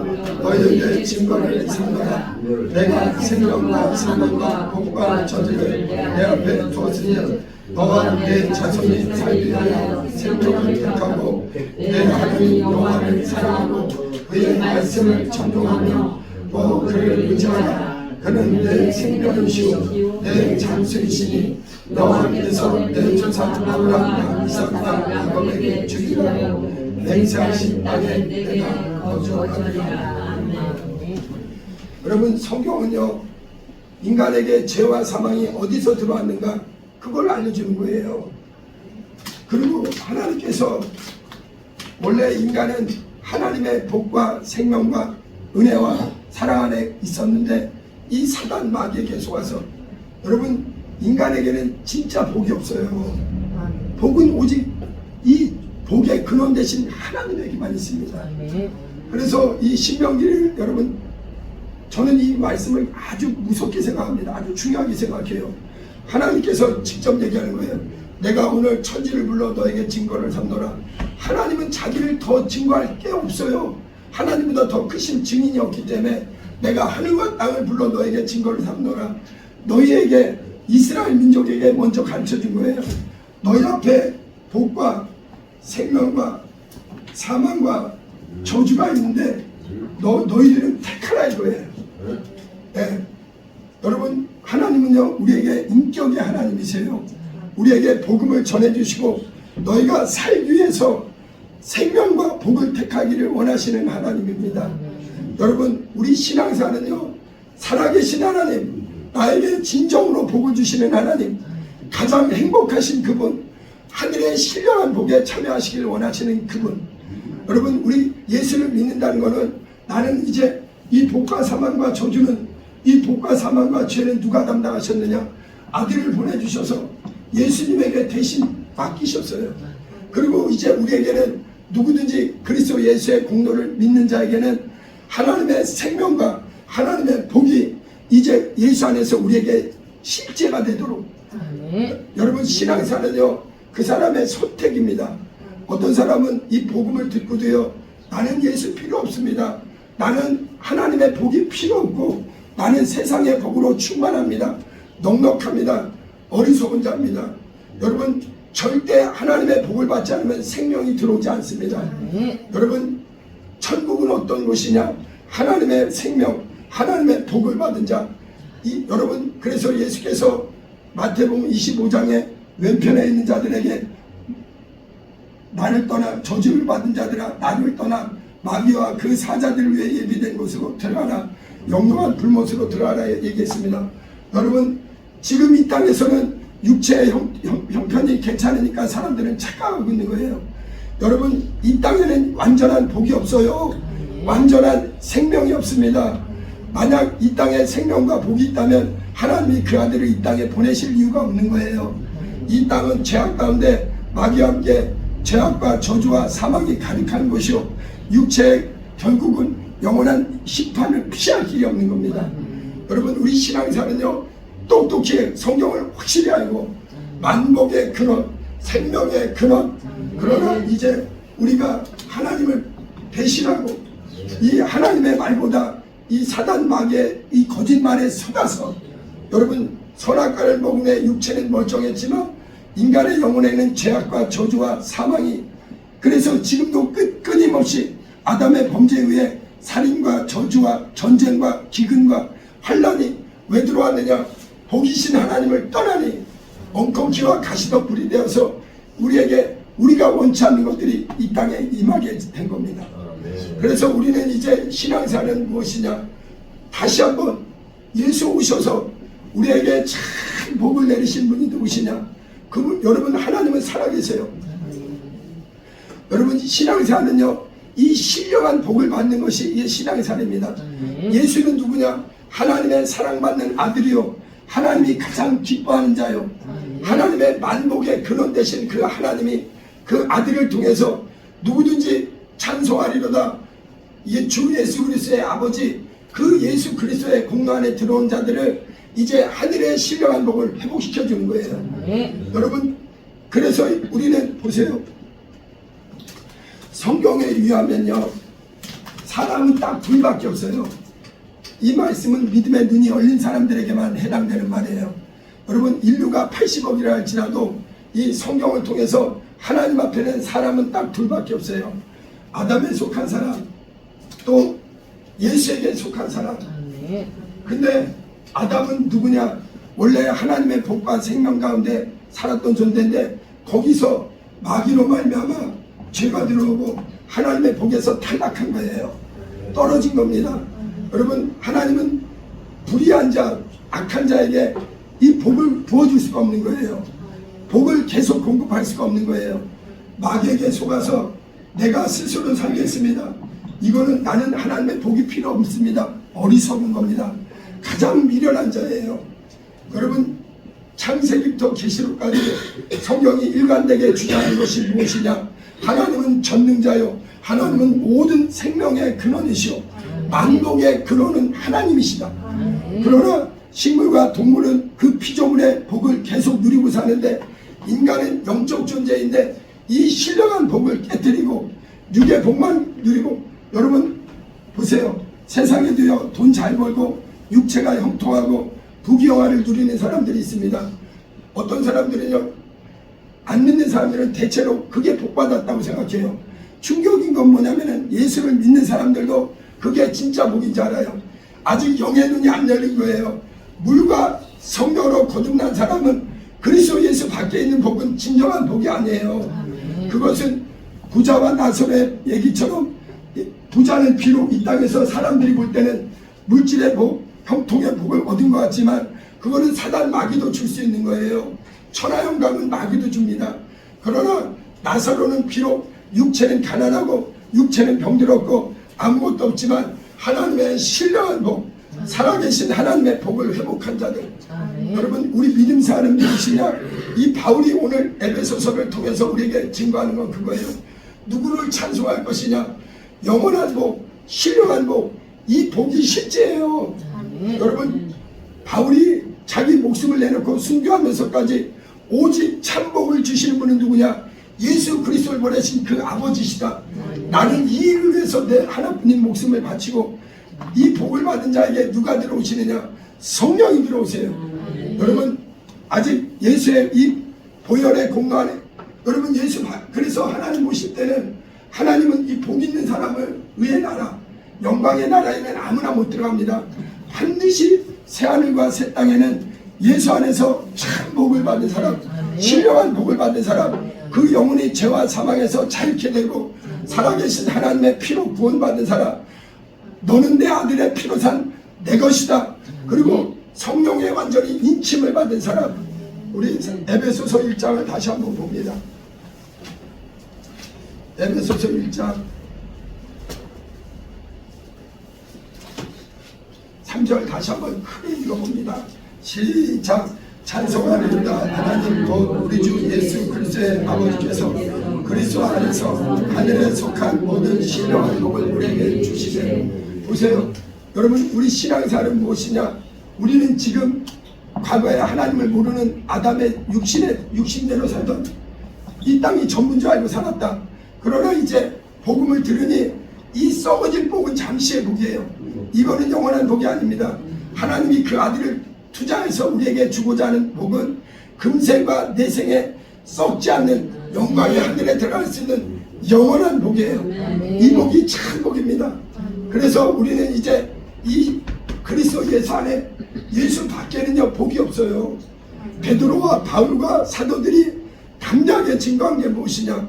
너희에게 증거를 삼노라. 내가 생명과 사망과 복과 저주를 내 앞에 두었으니 너와 내 자손이 살기 위하여 생명을 택하고 내 하나님 여호와를 사랑하고 그의 말씀을 전동하며 또 그를 의지하라. 그는 내 생명이시오 내 장수이시니 너와 믿어서 내 조상 아브라함과 이삭과 야곱에게 주기로 맹세하신 땅에 내가 거주하리라. 여러분, 성경은요 인간에게 죄와 사망이 어디서 들어왔는가 그걸 알려주는 거예요. 그리고 하나님께서 원래 인간은 하나님의 복과 생명과 은혜와 사랑 안에 있었는데 이 사단 마귀에게 속아서 여러분 인간에게는 진짜 복이 없어요. 복은 오직 이 복의 근원 대신 하나님에게만 있습니다. 그래서 이 신명기를 여러분 저는 이 말씀을 아주 무섭게 생각합니다. 아주 중요하게 생각해요. 하나님께서 직접 얘기하는 거예요. 내가 오늘 천지를 불러 너에게 증거를 삼노라. 하나님은 자기를 더 증거할 게 없어요. 하나님보다 더 크신 증인이 없기 때문에 내가 하늘과 땅을 불러 너에게 증거를 삼노라. 너희에게 이스라엘 민족에게 먼저 가르쳐 준 거예요. 너희 앞에 복과 생명과 사망과 저주가 있는데 너희들은 택하라 이거예요. 네. 여러분 하나님은요 우리에게 인격의 하나님이세요. 우리에게 복음을 전해주시고 너희가 살기 위해서 생명과 복을 택하기를 원하시는 하나님입니다. 여러분 우리 신앙사는요 살아계신 하나님, 나에게 진정으로 복을 주시는 하나님, 가장 행복하신 그분, 하늘의 신령한 복에 참여하시기를 원하시는 그분. 여러분 우리 예수를 믿는다는 것은 나는 이제 이 복과 사망과 저주는, 이 복과 사망과 죄는 누가 담당하셨느냐? 아들을 보내주셔서 예수님에게 대신 맡기셨어요. 그리고 이제 우리에게는 누구든지 그리스도 예수의 공로를 믿는 자에게는 하나님의 생명과 하나님의 복이 이제 예수 안에서 우리에게 실제가 되도록. 여러분 신앙사는요 그 사람의 선택입니다. 어떤 사람은 이 복음을 듣고도요 나는 예수 필요 없습니다. 나는 하나님의 복이 필요 없고 나는 세상의 복으로 충만합니다. 넉넉합니다. 어리석은 자입니다. 여러분 절대 하나님의 복을 받지 않으면 생명이 들어오지 않습니다. 여러분 천국은 어떤 곳이냐? 하나님의 생명, 하나님의 복을 받은 자. 여러분 그래서 예수께서 마태복음 25장에 왼편에 있는 자들에게 나를 떠나 저주를 받은 자들아 나를 떠나 마귀와 그 사자들을 위해 예비된 곳으로 들어가라. 영롱한 불못으로 들어가라 얘기했습니다. 여러분 지금 이 땅에서는 육체의 형편이 괜찮으니까 사람들은 착각하고 있는 거예요. 여러분 이 땅에는 완전한 복이 없어요. 완전한 생명이 없습니다. 만약 이 땅에 생명과 복이 있다면 하나님이 그 아들을 이 땅에 보내실 이유가 없는 거예요. 이 땅은 죄악 가운데 마귀와 함께 죄악과 저주와 사망이 가득한 곳이요 육체의 결국은 영원한 심판을 피할 길이 없는 겁니다. 여러분 우리 신앙사는요 똑똑히 성경을 확실히 알고 만복의 근원, 생명의 근원. 그러나 이제 우리가 하나님을 배신하고 이 하나님의 말보다 이 사단 마귀의 이 거짓말에 속아서 여러분 선악과를 먹음에 육체는 멀쩡했지만 인간의 영혼에는 죄악과 저주와 사망이, 그래서 지금도 끊임없이 아담의 범죄에 의해 살인과 저주와 전쟁과 기근과 환란이 왜 들어왔느냐? 복이신 하나님을 떠나니 엉겅퀴와 가시덤불이 되어서 우리에게 우리가 원치 않는 것들이 이 땅에 임하게 된 겁니다. 그래서 우리는 이제 신앙사는 무엇이냐? 다시 한번 예수 오셔서 우리에게 참 복을 내리신 분이 누구시냐? 그분, 여러분 하나님은 살아계세요. 여러분 신앙사는요 이 신령한 복을 받는 것이 이 신앙사입니다. 예수는 누구냐? 하나님의 사랑받는 아들이요 하나님이 가장 기뻐하는 자요 하나님의 만복의 근원 되신 그 하나님이 그 아들을 통해서 누구든지 찬송하리로다. 주 예수 그리스도의 아버지 그 예수 그리스도의 공로 안에 들어온 자들을 이제 하늘의 신령한 복을 회복시켜 주는 거예요. 여러분 그래서 우리는 보세요. 성경에 의하면요 사람은 딱 둘밖에 없어요. 이 말씀은 믿음의 눈이 열린 사람들에게만 해당되는 말이에요. 여러분 인류가 80억이라 할지라도 이 성경을 통해서 하나님 앞에는 사람은 딱 둘밖에 없어요. 아담에 속한 사람 또 예수에게 속한 사람. 근데 아담은 누구냐? 원래 하나님의 복과 생명 가운데 살았던 존재인데 거기서 마귀로 말미암아 죄가 들어오고 하나님의 복에서 탈락한 거예요. 떨어진 겁니다. 여러분 하나님은 불의한 자, 악한 자에게 이 복을 부어줄 수가 없는 거예요. 복을 계속 공급할 수가 없는 거예요. 마귀에게 속아서 내가 스스로 살겠습니다. 이거는 나는 하나님의 복이 필요 없습니다. 어리석은 겁니다. 가장 미련한 자예요. 여러분 창세기부터 계시록까지 성경이 일관되게 주장하는 것이 무엇이냐? 하나님은 전능자요, 하나님은 모든 생명의 근원이시오, 만복의 근원은 하나님이시다. 그러나 식물과 동물은 그 피조물의 복을 계속 누리고 사는데 인간은 영적 존재인데 이 신령한 복을 깨뜨리고 육의 복만 누리고, 여러분 보세요. 세상에도요 돈 잘 벌고 육체가 형통하고 부귀영화를 누리는 사람들이 있습니다. 어떤 사람들은요, 안 믿는 사람들은 대체로 그게 복받았다고 생각해요. 충격인 건 뭐냐면은 예수를 믿는 사람들도 그게 진짜 복인 줄 알아요. 아직 영의 눈이 안 열린 거예요. 물과 성령으로 거듭난 사람은 그리스도 예수 밖에 있는 복은 진정한 복이 아니에요. 그것은 부자와 나설의 얘기처럼 부자는 비록 이 땅에서 사람들이 볼 때는 물질의 복, 형통의 복을 얻은 것 같지만 그거는 사단 마귀도 줄 수 있는 거예요. 천하 영광은 마귀도 줍니다. 그러나 나사로는 비록 육체는 가난하고 육체는 병들었고 아무것도 없지만 하나님의 신령한 복, 살아계신 하나님의 복을 회복한 자들. 여러분 우리 믿음 사는 무엇이냐? 이 바울이 오늘 에베소서를 통해서 우리에게 증거하는 건 그거예요. 누구를 찬송할 것이냐? 영원한 복, 신령한 복, 이 복이 실제예요. 여러분 바울이 자기 목숨을 내놓고 순교하면서까지 오직 참복을 주시는 분은 누구냐? 예수 그리스도를 보내신 그 아버지시다. 나는 이 일을 위해서 내 하나뿐인 목숨을 바치고 이 복을 받은 자에게 누가 들어오시느냐? 성령이 들어오세요. 여러분 아직 예수의 이 보혈의 공간에 여러분 그래서 하나님 오실 때는 하나님은 이 복 있는 사람을 의의 나라, 영광의 나라에는 아무나 못 들어갑니다. 반드시 새하늘과 새 땅에는 예수 안에서 참 복을 받은 사람, 신령한 복을 받은 사람, 그 영혼이 죄와 사망에서 자유케 되고 살아계신 하나님의 피로 구원받은 사람, 너는 내 아들의 피로 산 내 것이다. 그리고 성령의 완전히 인침을 받은 사람. 우리 에베소서 1장을 다시 한번 봅니다. 에베소서 1장 3절 다시 한번 크게 읽어봅니다. 시작. 찬송하리로다. 하나님 곧 우리 주 예수 그리스도의 아버지께서 그리스도 안에서 하늘에 속한 모든 신령한 복을 우리에게 주시세. 보세요. 여러분 우리 신앙생활은 무엇이냐? 우리는 지금 과거에 하나님을 모르는 아담의 육신대로 살던 이 땅이 전부인 줄 알고 살았다. 그러나 이제 복음을 들으니 이 썩어질 복은 잠시의 복이에요. 이거는 영원한 복이 아닙니다. 하나님이 그 아들을 투자해서 우리에게 주고자 하는 복은 금생과 내생에 썩지 않는 영광의 하늘에 들어갈 수 있는 영원한 복이에요. 이 복이 참 복입니다. 그래서 우리는 이제 이 그리스도 예수 안에 예수 밖에는요 복이 없어요. 베드로와 바울과 사도들이 담대하게 증거한 게 무엇이냐?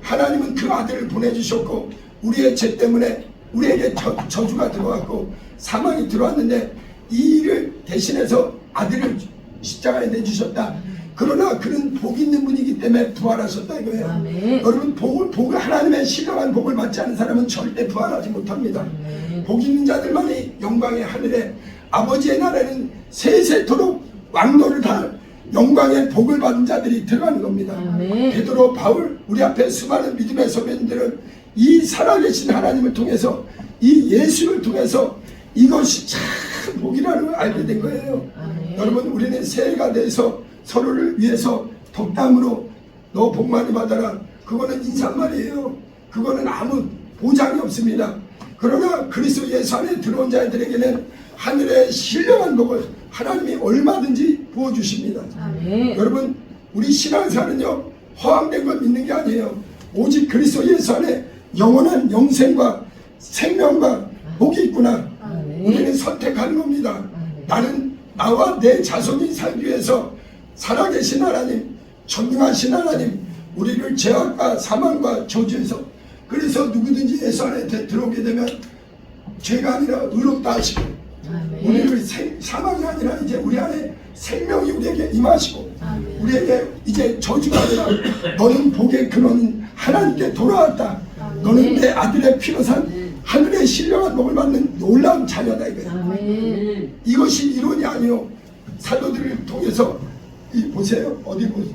하나님은 그 아들을 보내주셨고 우리의 죄 때문에 우리에게 저주가 들어왔고 사망이 들어왔는데 이 일을 대신해서 아들을 십자가에 내주셨다. 그러나 그는 복 있는 분이기 때문에 부활하셨다 이거예요. 여러분 복을 하나님의 신령한 복을 받지 않은 사람은 절대 부활하지 못합니다. 복 있는 자들만이 영광의 하늘에 아버지의 나라는 세세토록 왕노를 다 영광의 복을 받은 자들이 들어가는 겁니다. 베드로, 바울, 우리 앞에 수많은 믿음의 선배님들은 이 살아계신 하나님을 통해서 이 예수를 통해서 이것이 참 복이라는 걸 알게 된 거예요. 여러분 우리는 새해가 돼서 서로를 위해서 덕담으로 너 복 많이 받아라. 그거는 인사말이에요. 그거는 아무 보장이 없습니다. 그러나 그리스도 예수 안에 들어온 자들에게는 하늘의 신령한 복을 하나님이 얼마든지 부어주십니다. 여러분 우리 신앙생활은요 허황된 걸 믿는 게 아니에요. 오직 그리스도 예수 안에 영원한 영생과 생명과 복이 있구나. 우리는 선택하는 겁니다. 나는 나와 내 자손이 살기 위해서 살아계신 하나님, 전능하신 하나님, 우리를 죄악과 사망과 저주에서, 그래서 누구든지 예수 안에 들어오게 되면 죄가 아니라 의롭다 하시고 우리를 사망이 아니라 이제 우리 안에 생명이 우리에게 임하시고 우리에게 이제 저주가 아니라 너는 복의 근원인 하나님께 돌아왔다. 너는 내 아들의 피로 산 하늘의 신령한 복을 받는 놀라운 자녀다 이거예요. 아멘. 이것이 이론이 아니요 사도들을 통해서 이 보세요. 어디 보세요.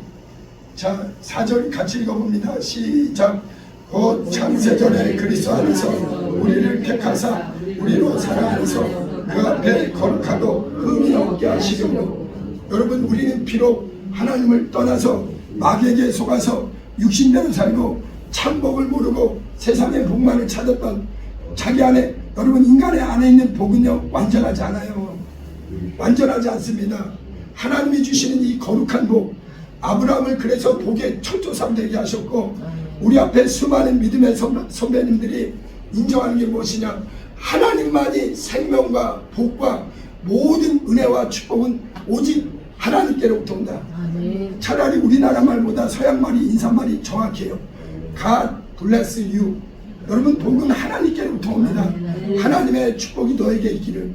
자 4절 같이 읽어봅니다. 시작. 곧 창세전에 그리스도 안에서 우리를 택하사 우리로 살아 안에서 그 앞에 거룩하고 흠이 없게 하시려고. 여러분 우리는 비록 하나님을 떠나서 마귀에게 속아서 육신대로 살고 참복을 모르고 세상의 복만을 찾았던 자기 안에, 여러분 인간의 안에 있는 복은요 완전하지 않아요. 완전하지 않습니다. 하나님이 주시는 이 거룩한 복, 아브라함을 그래서 복의 초조상 되게 하셨고, 우리 앞에 수많은 믿음의 선배님들이 인정하는 게 무엇이냐, 하나님만이 생명과 복과 모든 은혜와 축복은 오직 하나님께로부터 온다. 차라리 우리나라 말보다 서양 말이 인사말이 정확해요. God bless you. 여러분 복은 하나님께로부터 옵니다. 하나님의 축복이 너에게 있기를.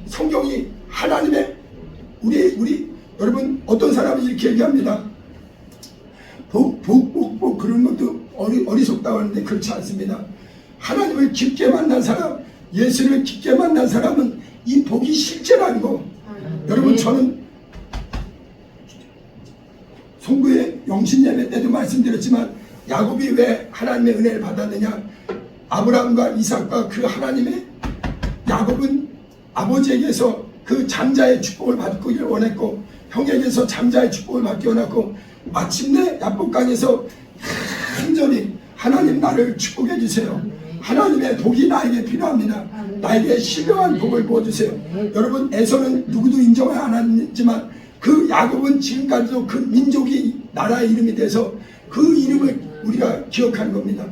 성경이 하나님의 우리 여러분 어떤 사람이 이렇게 얘기합니다. 복 그런 것도 어리석다고 하는데 그렇지 않습니다. 하나님을 깊게 만난 사람, 예수를 깊게 만난 사람은 이 복이 실제라는 거. 여러분 저는 송구의 영신예배 때도 말씀드렸지만 야곱이 왜 하나님의 은혜를 받았느냐, 아브라함과 이삭과 그 하나님의, 야곱은 아버지에게서 그 장자의 축복을 받기를 원했고 형에게서 장자의 축복을 받기 원했고, 마침내 야복강에서 간절히 하나님 나를 축복해 주세요. 하나님의 복이 나에게 필요합니다. 나에게 신령한 복을 부어주세요. 여러분 에서는 누구도 인정을 안 했지만 그 야곱은 지금까지도 그 민족이 나라의 이름이 돼서 그 이름을 우리가 기억하는 겁니다.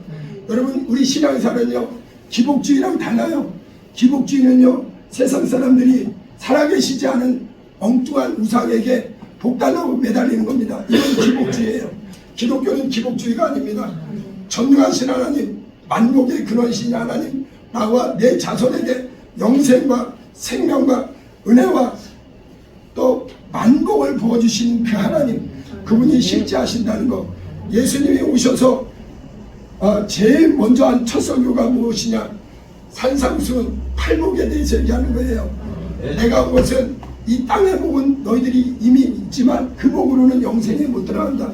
여러분 우리 신앙사는요 기복주의랑 달라요. 기복주의는요 세상 사람들이 살아계시지 않은 엉뚱한 우상에게 복달라고 매달리는 겁니다. 이건 기복주의예요. 기독교는 기복주의가 아닙니다. 전능하신 하나님, 만복의 근원이신 하나님, 나와 내 자손에게 영생과 생명과 은혜와 또 만복을 부어주신 그 하나님, 그분이 실제하신다는 거. 예수님이 오셔서 제일 먼저 한 첫 설교가 무엇이냐, 산상수훈 팔복에 대해서 얘기하는 거예요. 내가 온 것은 이 땅의 복은 너희들이 이미 있지만 그 복으로는 영생에 못 들어간다.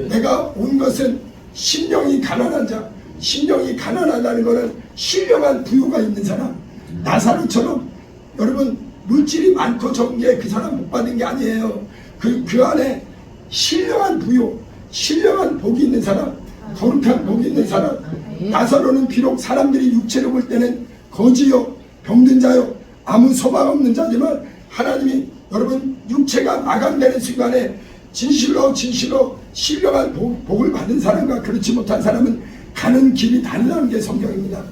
내가 온 것은 심령이 가난한 자, 심령이 가난하다는 것은 신령한 부유가 있는 사람, 나사로처럼 여러분 물질이 많고 적은 게 그 사람 못 받은 게 아니에요. 그 안에 신령한 부유, 신령한 복이 있는 사람, 거룩한 복이 있는 사람. 나사로는 비록 사람들이 육체로 볼 때는 거지요, 병든 자요, 아무 소망 없는 자지만 하나님이 여러분 육체가 마감되는 순간에 진실로 신령한 복을 받은 사람과 그렇지 못한 사람은 가는 길이 다르다는 게 성경입니다.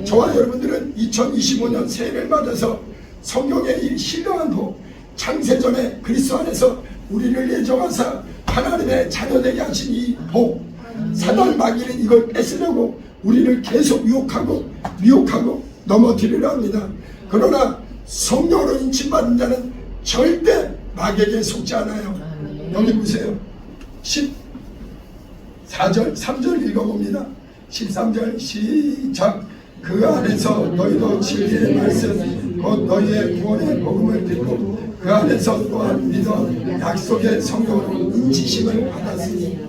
저와 여러분들은 2025년 새해를 맞아서 성경의 이 신령한 복, 창세전에 그리스도 안에서 우리를 예정하사 하나님의 자녀되게 하신 이 복, 사단 마귀는 이걸 뺏으려고 우리를 계속 미혹하고 넘어뜨리려 합니다. 그러나 성령으로 인침받은 자는 절대 마귀에게 속지 않아요. 여기 보세요. 14절 3절 읽어봅니다. 13절 시작. 그 안에서 너희도 진리의 말씀 곧 너희의 구원의 복음을 듣고 그 안에서 또한 믿어 약속의 성령으로 인치심을 받았으니.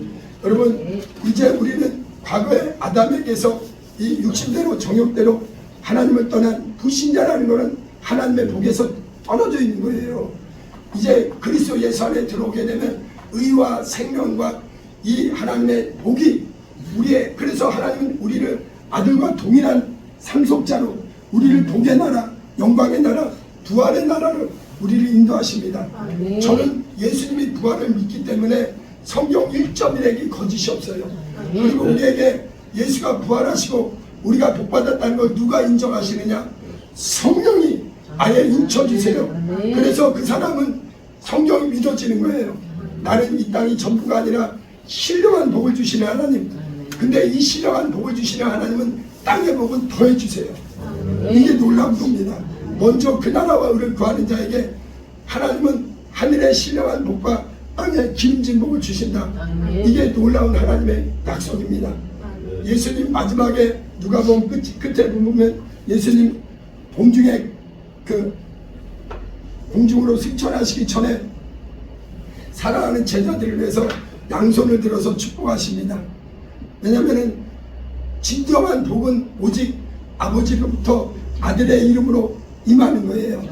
여러분 이제 우리는 과거의 아담에게서 이 육신대로 정욕대로 하나님을 떠난 불신자라는 것은 하나님의 복에서 떨어져 있는 거예요. 이제 그리스도 예수 안에 들어오게 되면 의와 생명과 이 하나님의 복이 그래서 하나님은 우리를 아들과 동일한 상속자로 우리를 복의 나라, 영광의 나라, 부활의 나라로 우리를 인도하십니다. 저는 예수님이 부활을 믿기 때문에 성경 1.1액이 거짓이 없어요. 그리고 우리에게 예수가 부활하시고 우리가 복받았다는 걸 누가 인정하시느냐? 성령이 아예 인쳐주세요. 그래서 그 사람은 성경이 믿어지는 거예요. 나는 이 땅이 전부가 아니라 신령한 복을 주시는 하나님. 근데 이 신령한 복을 주시는 하나님은 땅의 복은 더해주세요. 이게 놀라운 겁니다. 먼저 그 나라와 의를 구하는 자에게 하나님은 하늘의 신령한 복과 땅의 기름진 복을 주신다. 이게 놀라운 하나님의 약속입니다. 예수님 마지막에 누가복음 끝에 보면 예수님 공중에 공중으로 승천하시기 전에 사랑하는 제자들을 위해서 양손을 들어서 축복하십니다. 왜냐하면 진정한 복은 오직 아버지로부터 아들의 이름으로 임하는 거예요.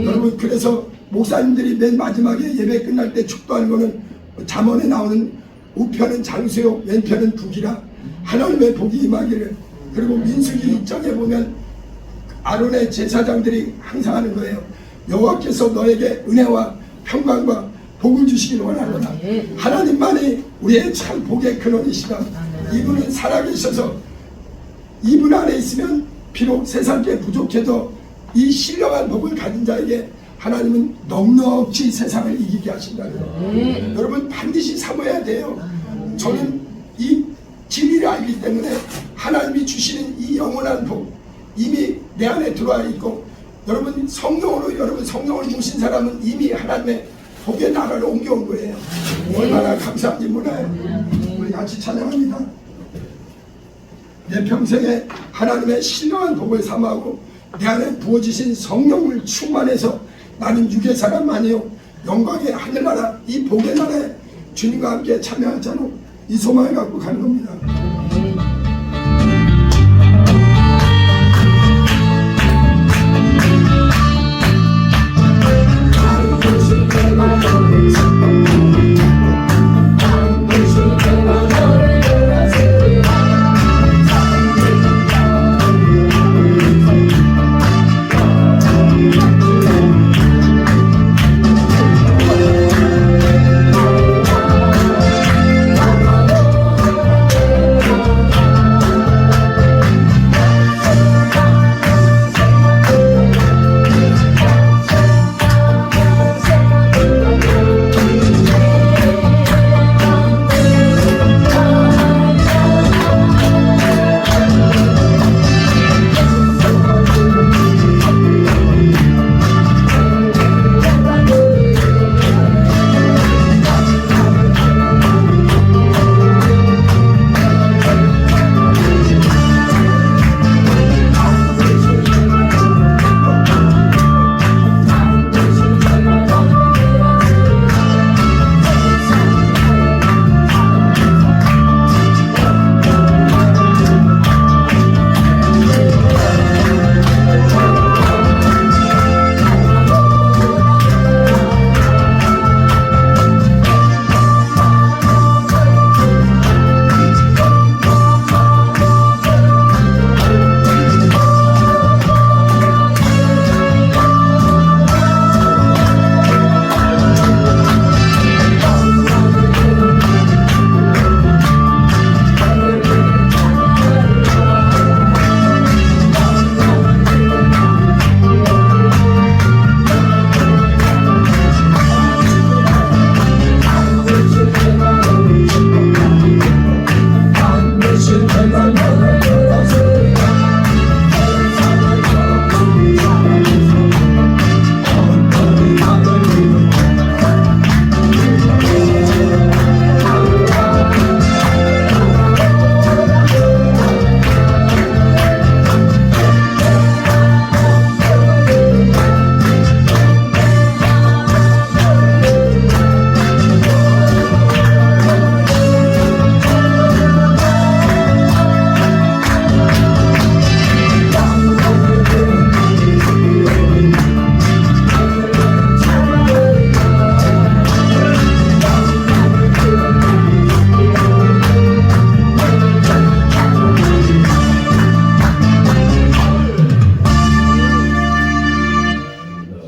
여러분, 그래서 목사님들이 맨 마지막에 예배 끝날 때 축도하는 거는 잠언에 나오는 우편은 장수요 왼편은 북이라 하나님의 복이 임하기를. 그리고 민수기 1장에 보면 아론의 제사장들이 항상 하는 거예요. 여호와께서 너에게 은혜와 평강과 복을 주시기를 원하노라. 하나님만이 우리의 참 복의 근원이시다. 이분은 살아계셔서 이분 안에 있으면 비록 세상에 부족해도 이 신령한 복을 가진 자에게 하나님은 넉넉히 세상을 이기게 하신다는 거예요. 여러분, 반드시 삼아야 돼요. 저는 이 진리를 알기 때문에 하나님이 주시는 이 영원한 복 이미 내 안에 들어와 있고, 여러분 성령을 모신 사람은 이미 하나님의 복의 나라를 옮겨온 거예요. 얼마나 감사한지 몰라요. 우리 같이 찬양합니다. 내 평생에 하나님의 신령한 복을 삼아하고 내 안에 부어지신 성령을 충만해서 나는 육의 사람 아니요 영광의 하늘나라 이 복의 나라에 주님과 함께 참여하자로 이 소망을 갖고 가는 겁니다.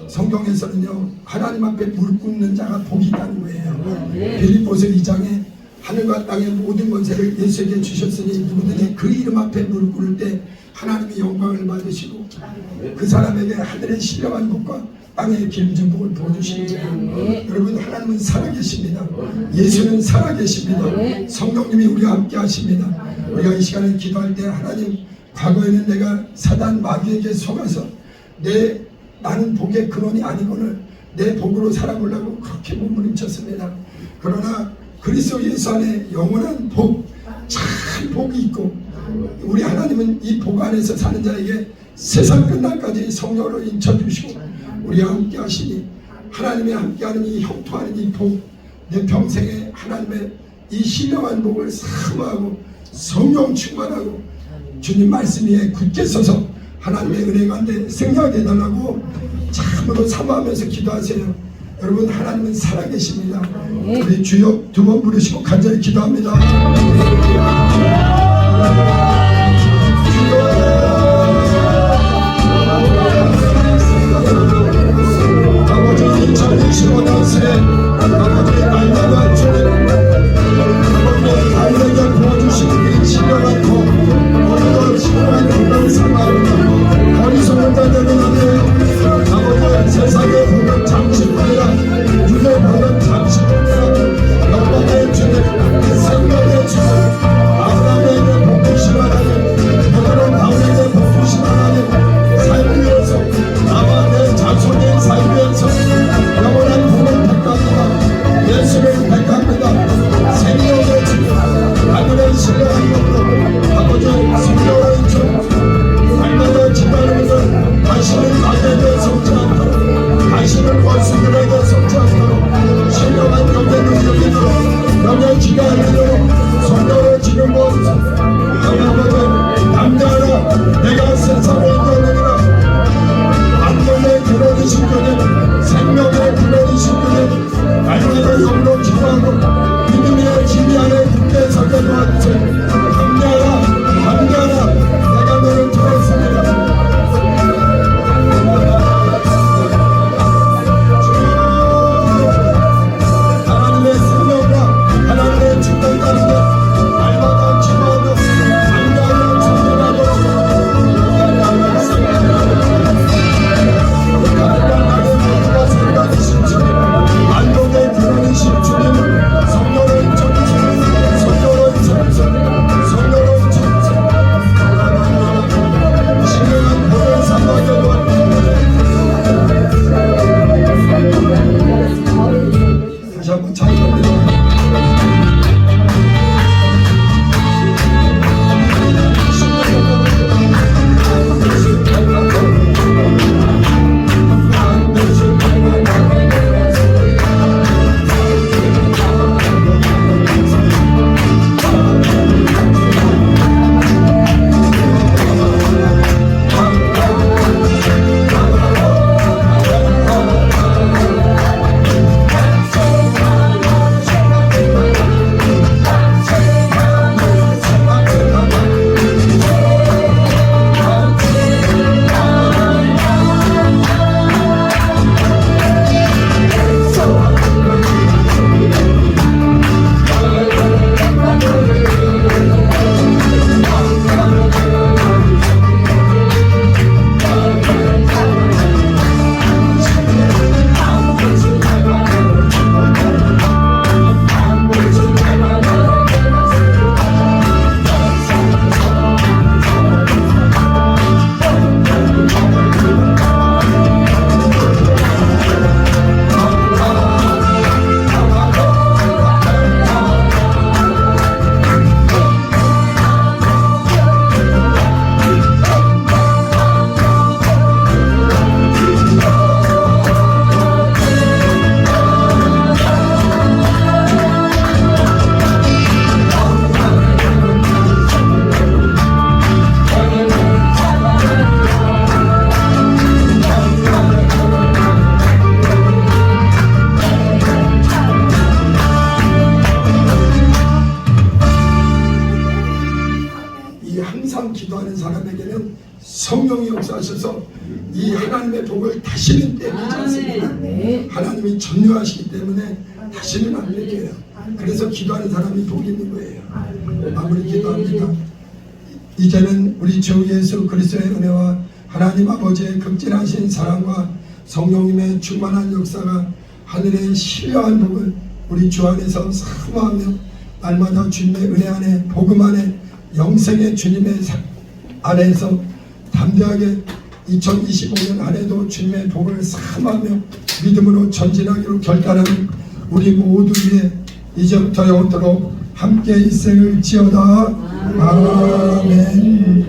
성경에서는요 하나님 앞에 무릎 꿇는 자가 복이 있다는 거예요. 빌립보서 2장에 하늘과 땅의 모든 권세를 예수에게 주셨으니 누구든지 그 이름 앞에 무릎 꿇을 때 하나님의 영광을 받으시고 그 사람에게 하늘의 신령한 복과 땅의 길진 복을 부어주시는 거예요. 여러분, 하나님은 살아계십니다. 예수는 살아계십니다. 성령님이 우리와 함께 하십니다. 우리가 이 시간에 기도할 때 하나님, 과거에는 내가 사단 마귀에게 속아서 나는 복의 근원이 아니거늘 내 복으로 살아보려고 그렇게 몸부림쳤습니다. 그러나 그리스도 예수 안에 영원한 복, 참 큰 복이 있고, 우리 하나님은 이 복 안에서 사는 자에게 세상 끝날까지 성령으로 인쳐주시고 우리와 함께 하시니, 하나님의 함께하는 이 형통하는 이 복, 내 평생에 하나님의 이 신령한 복을 사모하고 성령 충만하고 주님 말씀 위에 굳게 서서 하나님의 은혜 가운데 승리하게 해달라고 참으로 사모하면서 기도하세요. 여러분, 하나님은 살아계십니다. 우리 주여 두 번 부르시고 간절히 기도합니다. 아버지, 2025년 새 아버지의 날마다 주님 아버지의 달려져 부어주시는 이 신령한 복, 오늘도 신령한 복을 사모합니다. 어리석은 자들은 아니에요. 아버지, 세상의 복은 잠시뿐이라, 주의 복은 잠시뿐이라. 영광의 주님, 생명의 주님, 아브라함에게 복 주신 하나님, 그들은 다윗에게 복 주신 하나님, 삶 위에서 나와 내 자손의 삶 위에서 영원한 복을 택합니다. 예수를 택합니다. 생명의 주님, 하늘의 신령한 복으로 아버지 성령의 주, 날마다 기다리면서 다시는 나에게 속지 않도록, 다시는 원수들에게 속지 않도록 신령한 영의 능력으로 영의 기다리도록 성령의 지금 모습 아버지 남자라 내가 세상에 이겨내리라. 안전의 그러이신 주님, 생명의 그러이신 주님, 날마다 영으로 기도하고 믿음의 지휘 안에 굳게 서게 도와주세요. 감자라 내가 너를 들었습니다. 하나님의 생명과 하나님의 축복 가운데 날마다 기도하며 감자를 전진하도록 안동의 기도이신 주님, 성령을 전진, 성령을 전진, 성령을 전진, 신령한 복을 삼하게 도와주세요. 다시 한번 찬양합니다. 항상 기도하는 사람에게는 성령이 역사하셔서 이 하나님의 복을 다시는 떼기지 않습니다. 하나님이 점유하시기 때문에 다시는 안 뺏겨요. 그래서 기도하는 사람이 복이 있는 거예요. 마무리 기도합니다. 이제는 우리 주 예수 그리스도의 은혜와 하나님 아버지의 극진하신 사랑과 성령님의 충만한 역사가 하늘의 신령한 복을 우리 주 안에서 사모하며 날마다 주님의 은혜 안에 복음 안에 영생의 주님의 안에서 담대하게 2025년 안에도 주님의 복을 사모하며 믿음으로 전진하기로 결단하는 우리 모두 위에 이제부터 영원토록 함께 있을지어다. 아멘.